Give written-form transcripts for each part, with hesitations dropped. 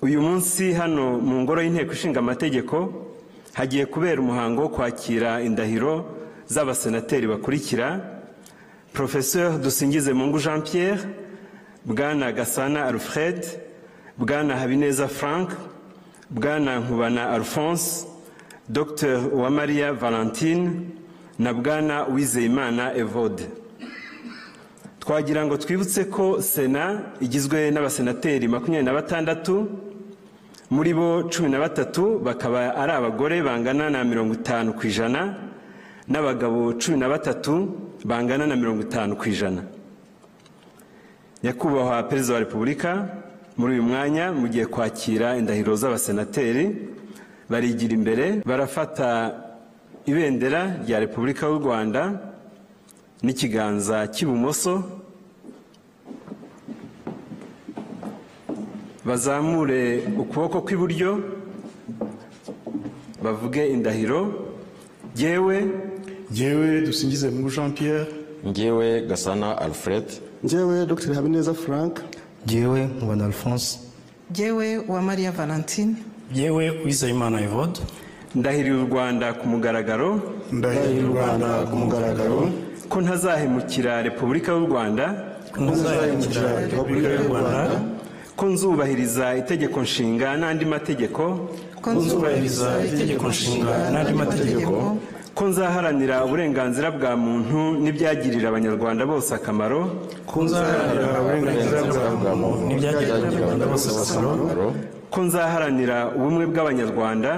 uyu munsi hano mu ngoro y'inteko ishinga amategeko hagiye kubera umuhango wo kwakira indahiro z'abasenateri bakurikira: Professeur Dusingizemungu Jean Pierre, Bwana Gasana Alfred, Bwana Habineza Frank, Bwana Nkubana Alphonse, Dr Uwamariya Valentine na Bwana Uwizeyimana Evode. Twagira ngo twibutse ko Sena igizwe n'abasenateri 26, muri bo 13 bakaba ari abagore bangana na 50%, n'abagabo 13 bangana na 50%. Nyakubahwa Perezida wa Repubulika, muri uyu mwanya mugiye kwakira indahiro z'abasenateri. Barigira imbere barafata ibendera rya Repubulika y'u Rwanda n'ikiganza cy'ibumoso, bazamure ukuboko kw'iburyo bavuge indahiro: Jyewe Dusingizemungu Jean Pierre, Jyewe Gasana Alfred, Jyewe Dr Habineza Frank, Jyewe Nkubana Alphonse, Jyewe Uwamariya Valentine, Jyewe Uwizeyimana Evode. Ndahiriye u Rwanda ku mugaragaro ko ntazahemukira Repubulika y'u Rwanda, ko nzubahiriza itegeko nshinga n'andi mategeko, ko nzaharanira uburenganzira bwa muntu n'ibyagirira abanyarwanda bose akamaro, ko nzaharanira ubumwe bw'abanyarwanda,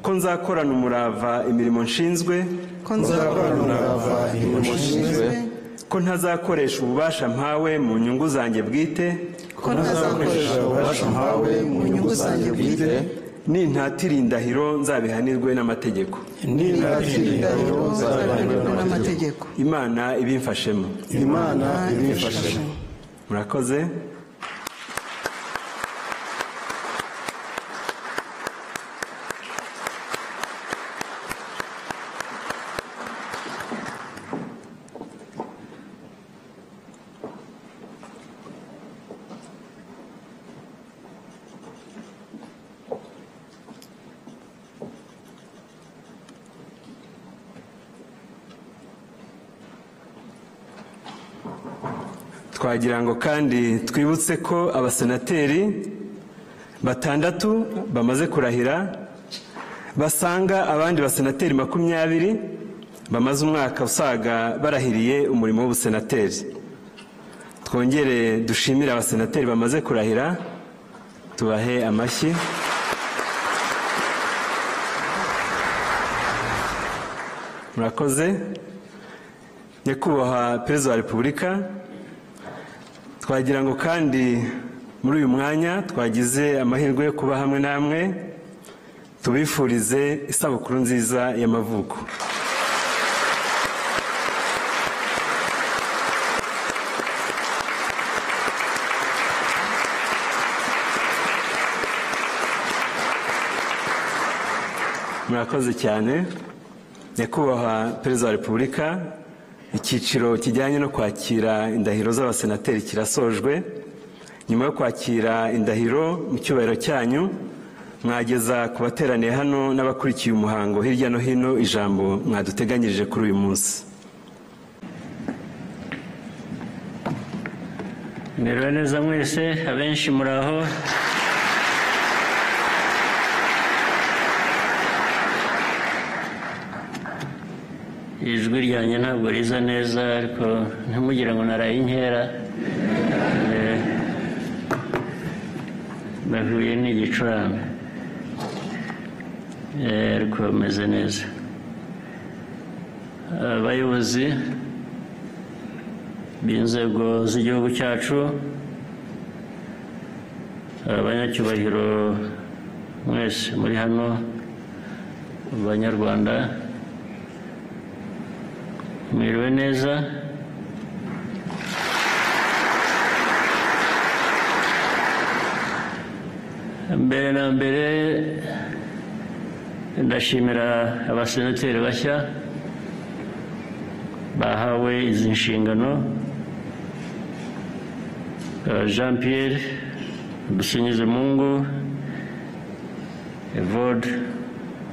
ko nzakorana umurava imirimo nshinzwe, ko ntazakoresha ububasha mpawe mu nyungu zanjye bwite, nintatira indahiro nzabihanirwe n'amategeko. Imana ibimfashemo. Murakoze. Twagira ngo kandi twibutse ko abasenateri 6 bamaze kurahira, basanga abandi basenateri 20 bamaze umwaka usaga barahiriye umurimo w'ubusenateri. Twongere dushimire abasenateri bamaze kurahira, tubahe amashyi. Murakoze. Nyakubahwa Perezida wa Repubulika, twagira ngo kandi muri uyu mwanya twagize amahirwe yo kuba hamwe namwe, tubifurize isabukuru nziza y'amavuko. Murakoze cyane. Nyakubahwa Perezida wa Repubulika, icyiciro kijyanye no kwakira indahiro z'abasenateri kirasojwe. Nyuma yo kwakira indahiro mu cyubahiro cyanyu, mwageza ku bateraniye hano n'abakurikiye umuhango hirya no hino ijambo mwaduteganyirije kuri uyu munsi. Mwiriwe neza mwese, abenshi muraho. Ijwi ryanjye ntabwo riza neza, ariko ntimugire ngo naraye inkera. Nahuye n'igicurane, ariko meze neza. Abayobozi b'inzego z'igihugu cyacu, abanyacyubahiro mwese muri hano, Abanyarwanda, mwiriwe neza. Mbere na mbere ndashimira abasenateri bashya bahawe izi nshingano. Jean Pierre Dusingizemungu, Evode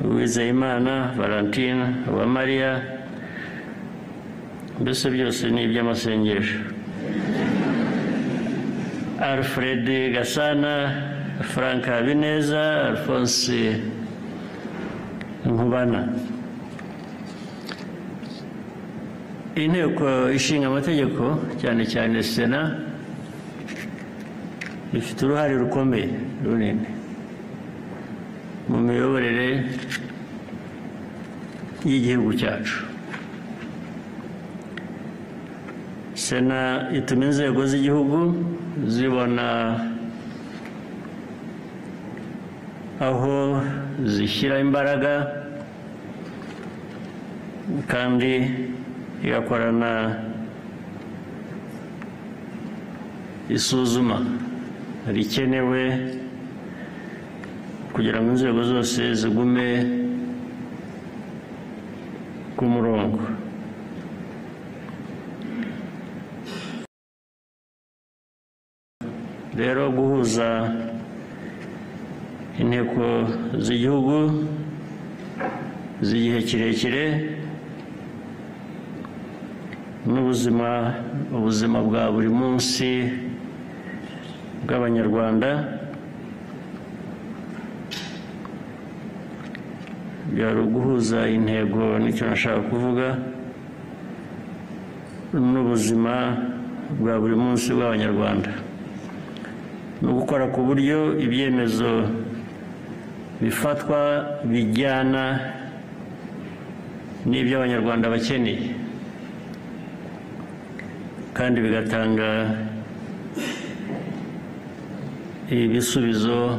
Uwizeyimana, Valentine Uwamariya, mbese byose ni iby'amasengesho. Alfred Gasana, Frank Habineza, Alphonse Nkubana. Inteko ishinga amategeko cyane cyane Sena ifite uruhare rukomeye runini mu miyoborere y'igihugu cyacu. Sena ituma inzego z'igihugu zibona aho zishyira imbaraga kandi igakorana isuzuma rikenewe kugira ngo inzego zose zigume ku murongo. Rero guhuza inteko z'igihugu z'igihe kirekire n'ubuzima bwa buri munsi bw'Abanyarwanda byari uguhuza intego, nicyo nashaka kuvuga, n'ubuzima bwa buri munsi bw'Abanyarwanda, no gukora ku buryo ibyemezo bifatwa bijyana n'ibyo Abanyarwanda bakeneye kandi bigatanga ibisubizo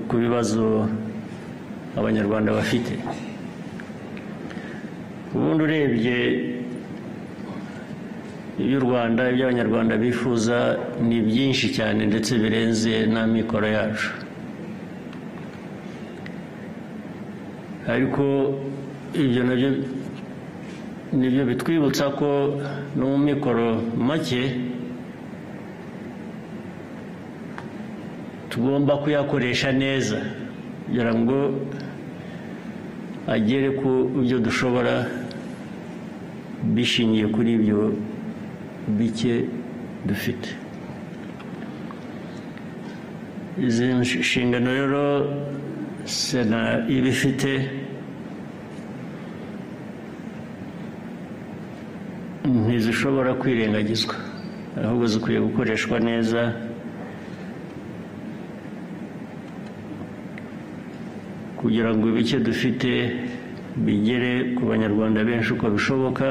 ku bibazo Abanyarwanda bafite. Ubundi urebye iby'u Rwanda, ibyo Abanyarwanda bifuza ni byinshi cyane ndetse birenze n'amikoro yacu, ariko ibyo nabyo nibyo bitwibutsa ko no mu mikoro make tugomba kuyakoresha neza kugira ngo agere ku byo dushobora bishingiye kuri ibyo bike dufite. Izi nshingano rero Sena ibifite ntizishobora kwirengagizwa, ahubwo zikwiye gukoreshwa neza kugira ngo ibike dufite bigere ku Banyarwanda benshi uko bishoboka,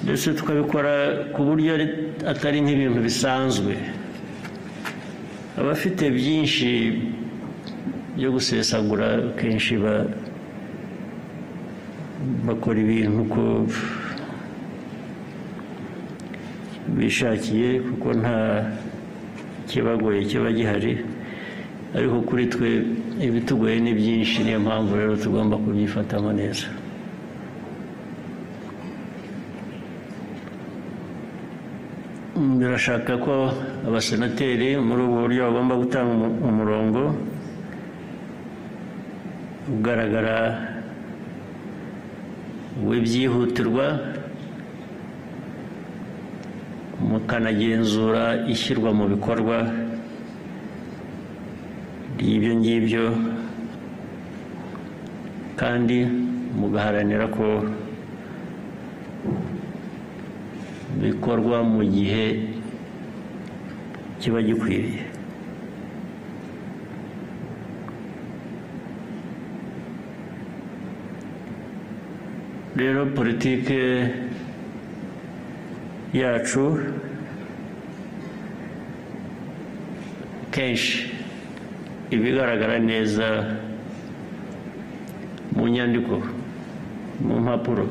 ndetse tukabikora ku buryo atari nk'ibintu bisanzwe. Abafite byinshi byo gusesagura kenshi bakora ibintu uko bishakiye kuko nta kibagoye kiba gihari, ariko kuri twe ibitugoye ni byinshi, niyo mpamvu rero tugomba kubyifatamo neza. Birashaka ko abasenateri muri ubu buryo bagomba gutanga umurongo ugaragara w'ibyihutirwa, mukanagenzura ishyirwa mu bikorwa ry'ibyo ngibyo, kandi mugaharanira ko bikorwa mu gihe kiba gikwiriye. Rero politike yacu kenshi ibigaragara neza mu nyandiko, mu mpapuro,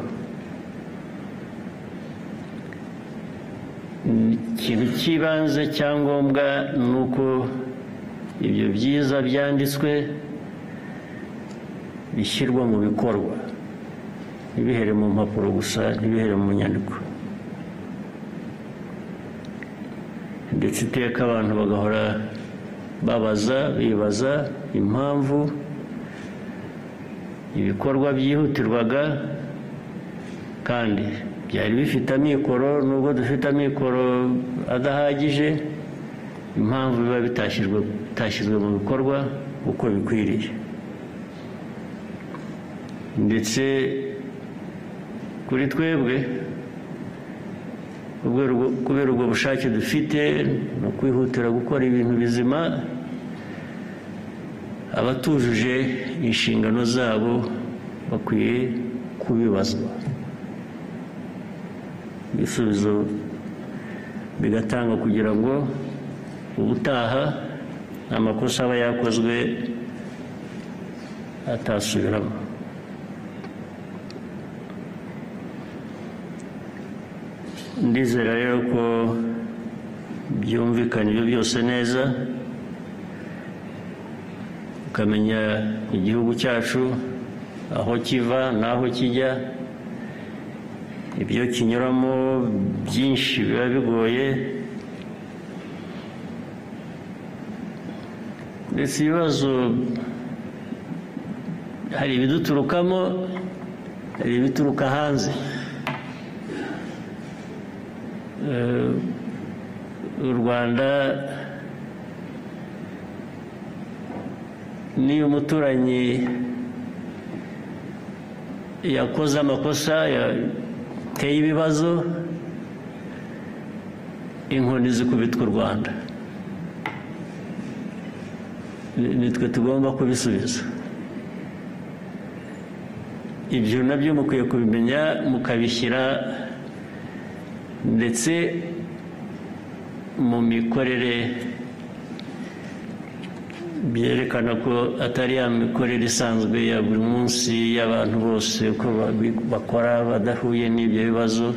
ikintu cy'ibanze cyangombwa ni uko ibyo byiza byanditswe bishyirwa mu bikorwa ntibihere mu mpapuro gusa, ntibihere mu nyandiko, ndetse iteka abantu bagahora bibaza impamvu ibikorwa byihutirwaga kandi byari bifite amikoro, nubwo dufite amikoro adahagije, impamvu biba bitashyizwe mu bikorwa uko bikwiriye. Ndetse kuri twebwe kubera ubwo bushake dufite no kwihutira gukora ibintu bizima, abatujuje inshingano zabo bakwiye kubibazwa, ibisubizo bigatanga kugira ngo ubutaha amakosa aba yakozwe atasubiramo. Ndizera rero ko byumvikana ibyo byose neza, ukamenya igihugu cyacu aho kiva n'aho kijya, ibyo kinyuramo byinshi biba bigoye, ndetse ibibazo hari ibiduturukamo, hari ibituruka hanze. U Rwanda niyo umuturanyi yakoze amakosa, yateye ibibazo, inkoni zikubitwa u Rwanda, nitwe tugomba kubisubiza. Ibyo nabyo mukwiye kubimenya, mukabishyira ndetse mu mikorere, byerekana ko atari ya mikorere isanzwe ya buri munsi y'abantu bose ko bakora badahuye n'ibyo bibazo.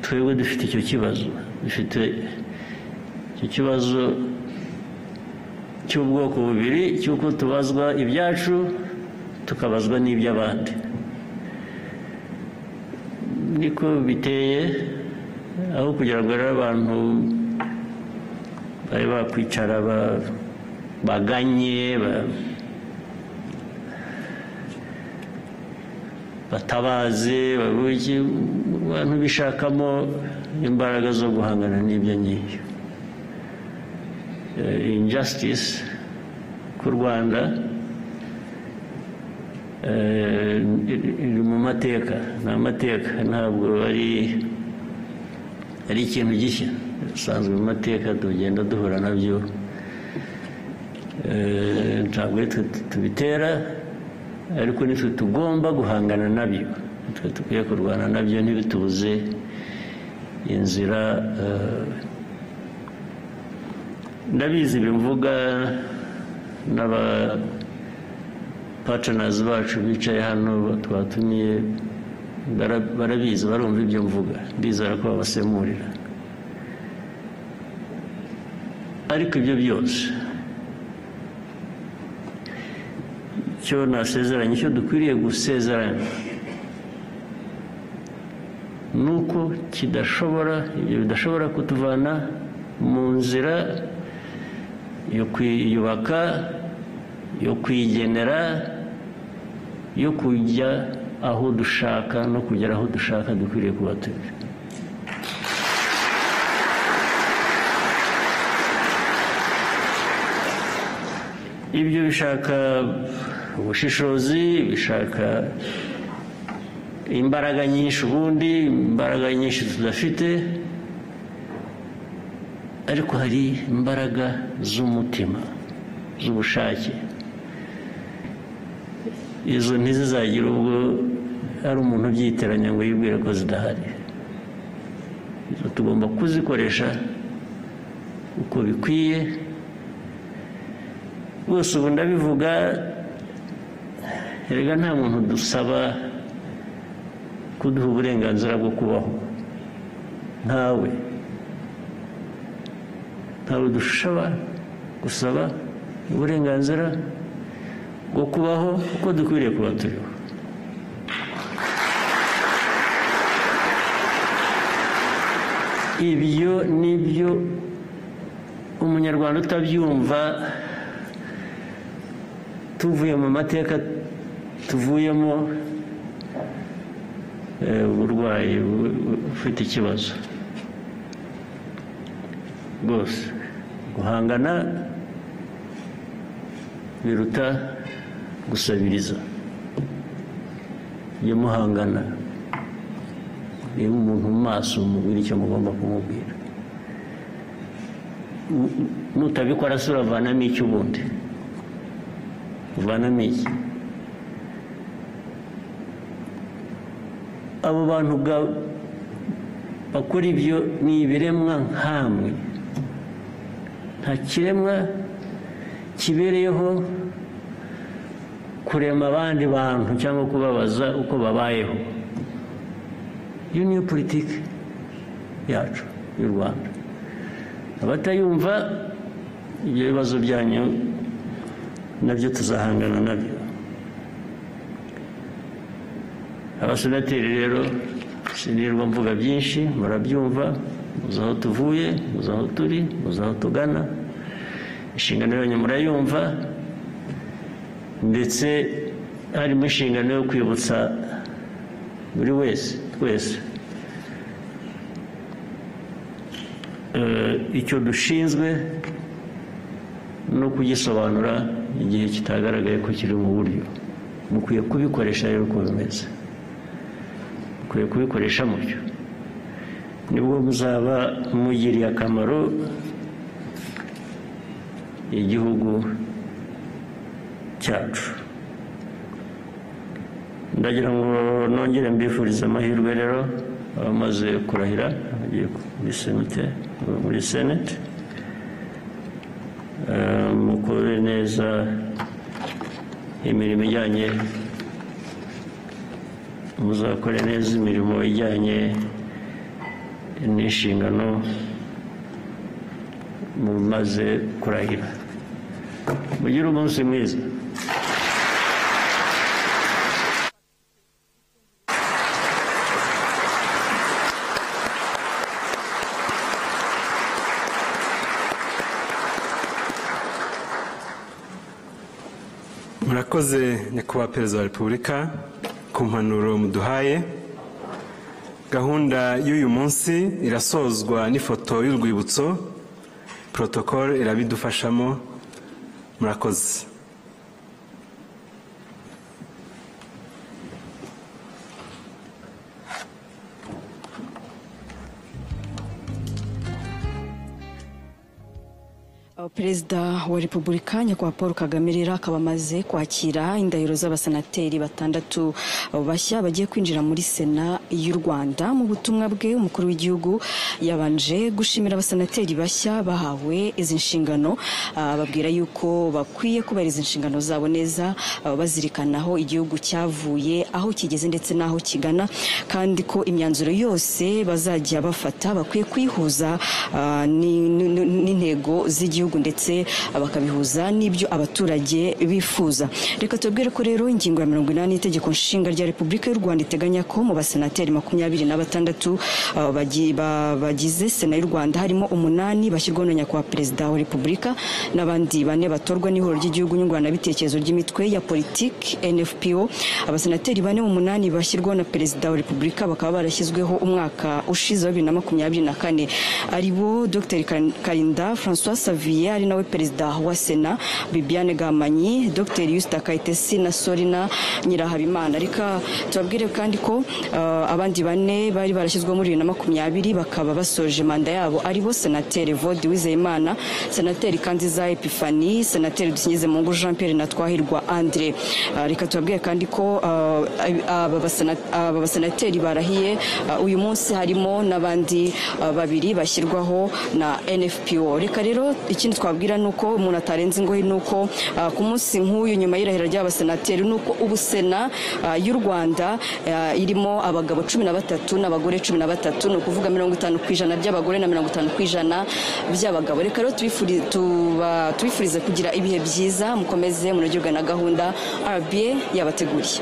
Twebwe dufite icyo kibazo, dufite icyo kibazo cy'ubwoko bubiri, cy'uko tubazwa ibyacu tukabazwa n'iby'abandi. Niko biteye, aho kugira ngo rero abantu bari bakwicara baganye batabaze abantu bishakamo imbaraga zo guhangana n'ibyo ngibyo. Injustice ku Rwanda iri mu mateka, ni amateka, ntabwo ari ikintu gishya, bisanzwe mu mateka tugenda duhura nabyo. Ntabwo tubitera, ariko nitwe tugomba guhangana nabyo, nitwe dukwiye kurwana nabyo, ntibitubuze inzira. Ndabizi bimvuga n'aba partners bacu bicaye hano twatumiye, barabizi, barumva ibyo mvuga, ndizera ko babasemurira. Ariko ibyo byose icyo nasezeranye, icyo dukwiriye gusezeranya ni uko ibyo bidashobora kutuvana mu nzira yo kwiyubaka, yo kwigenera, yo kujya aho dushaka no kugera aho dushaka dukwiriye kuba turi. Ibyo bishaka ubushishozi, bishaka imbaraga nyinshi, ubundi imbaraga nyinshi tudafite, ariko hari imbaraga z'umutima, z'ubushake. Izo ntizizagira ubwo hari umuntu ubyiteranya ngo yibwire ko zidahari. Izo tugomba kuzikoresha uko bikwiye. Bose ubu ndabivuga, erega nta muntu dusaba kuduha uburenganzira bwo kubaho, ntawe dushobora gusaba uburenganzira bwo kubaho uko dukwiriye kuba turiho. ibyo nibyo umunyarwanda utabyumva tuvuye mu mateka tuvuyemo uburwayi ufite ikibazo rwose guhangana biruta gusabiriza iyo muhangana reba umuntu mu maso umubwira icyo mugomba kumubwira nutabikora se uravanamo iki ubundi uvanamo iki abo bantu bakora ibyo ni ibiremwa nkamwe nta kiremwa kibereyeho kurema abandi bantu cyangwa kubabaza uko babayeho iyo niyo politiki yacu y'u Rwanda abatayumva ibyo bibazo byanyu nabyo tuzahangana nabyo abasenateri rero sinirwa mvuga byinshi murabyumva muzi aho tuvuye muzi aho turi muzi aho tugana inshingano yanyu murayumva ndetse harimo inshingano yo kwibutsa buri wese twese icyo dushinzwe no kugisobanura igihe kitagaragaye ko kiri mu buryo mukwiye kubikoresha rero uko bimeze mukwiye kubikoresha mutyo nibwo muzaba mugiriye akamaro igihugu cyacu ndagira ngo nongere mbifurize amahirwe rero abamaze kurahira bagiye muri senate mukore neza imirimo ijyanye muzakore neza imirimo ijyanye n'inshingano mumaze kurahira mugire umunsi mwiza murakoze nyakubahwa perezida wa repubulika ku mpanuro muduhaye gahunda y'uyu munsi irasozwa n'ifoto y'urwibutso protocole irabidufashamo murakoze Perezida wa Repubulika nyakubahwa Paul Kagame rero akaba amaze kwakira indahiro z'abasenateri batandatu bashya bagiye kwinjira muri Sena y'u Rwanda. Mu butumwa bwe umukuru w'igihugu yabanje gushimira abasenateri bashya bahawe izi nshingano, babwira yuko bakwiye kubahiriza inshingano zabo neza, bazirikana aho igihugu cyavuye, aho kigeze ndetse n'aho kigana, kandi ko imyanzuro yose bazajya bafata bakwiye kwihuza n'intego z'igihugu ndetse bakabihuza n'ibyo abaturage bifuza. Reka tubwire ko rero ingingo ya 80 y'itegeko nshinga rya Repubulika y'u Rwanda iteganya ko mu basenateri 26 bagize Sena y'u Rwanda harimo 8 bashyirwaho na nyakubahwa perezida wa Repubulika n'abandi 4 batorwa n'ihuriro ry'igihugu nyunguranabitekerezo ry'imitwe ya politiki NFPO. Abasenateri 4 mu 8 bashyirwaho na perezida wa Repubulika bakaba barashyizweho umwaka ushize wa 2024 aribo Dr Karinda François Xavier ari nawe perezida wa Sena, Bibiane Gahamanyi, Dr Yusta Kayitesi na Sorina Nyirahabimana. Reka tubabwire kandi ko abandi 4 bari barashyizweho muri 2020 bakaba basoje manda yabo aribo Senateri Vodi Wizeyimana, Senateri Kanziza Epifani, Senateri Dusingizemungu Jean Pierre na Twahirwa Andre. Reka tubabwire kandi ko aba basenateri barahiye uyu munsi harimo n'abandi 2 bashyirwaho na NFPO. Reka rero ikindi twabwira nuko umuntu atarenze ingoyi nuko ku munsi nk'uyu nyuma y'irahira ry'abasenateri nuko ubu Sena y'u Rwanda irimo abagabo 13 n'abagore 13, no kuvuga 50% by'abagore na 50% by'abagabo. Reka rero tubifurize kugira ibihe byiza, mukomeze munogirwa na gahunda RBA yabateguriye.